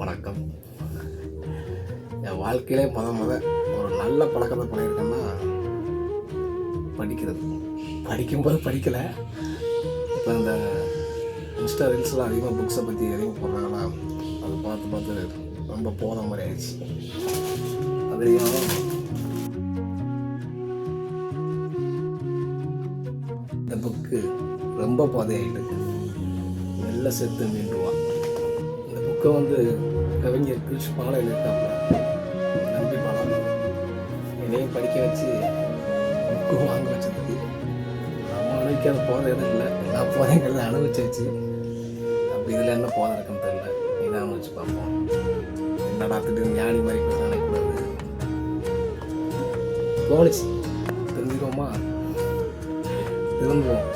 வணக்கம். என் வாழ்க்கையிலே ஒரு நல்ல பழக்கத்தை பண்ணியிருக்கேன்னா படிக்கிறது. படிக்கும்போது படிக்கலை. இப்போ இந்த இன்ஸ்டா ரீல்ஸ்லாம் அதிகமாக புக்ஸை பற்றி அதிகமாக போடுறாங்கன்னா அதை பார்த்து ரொம்ப போகிற மாதிரி ஆயிடுச்சு. அதுலேயும் இந்த புக்கு ரொம்ப பாதையாகிட்டு நல்ல செத்து மீண்டுவான். இந்த புக்கை கவிஞர் கிருஷ் பாலையில் இருக்காப்புல நம்பி பாலம் என்னையும் படிக்க வச்சு புக்கு வாங்க வச்சதுக்கு நம்ம அனுபவிக்காத போதை எதுவும் இல்லை. எல்லா போதைங்கிறத அனுபவிச்சாச்சு. அப்படி இதில் என்ன போதை இருக்குன்னு தெரியல. இதை அனுபவிச்சு பார்ப்போம். என்னடா திடீர்னு ஞானி மாதிரி பேச நினைக்கூடாது தோணுச்சு. தெரிஞ்சுக்கோமா திரும்புவோம்.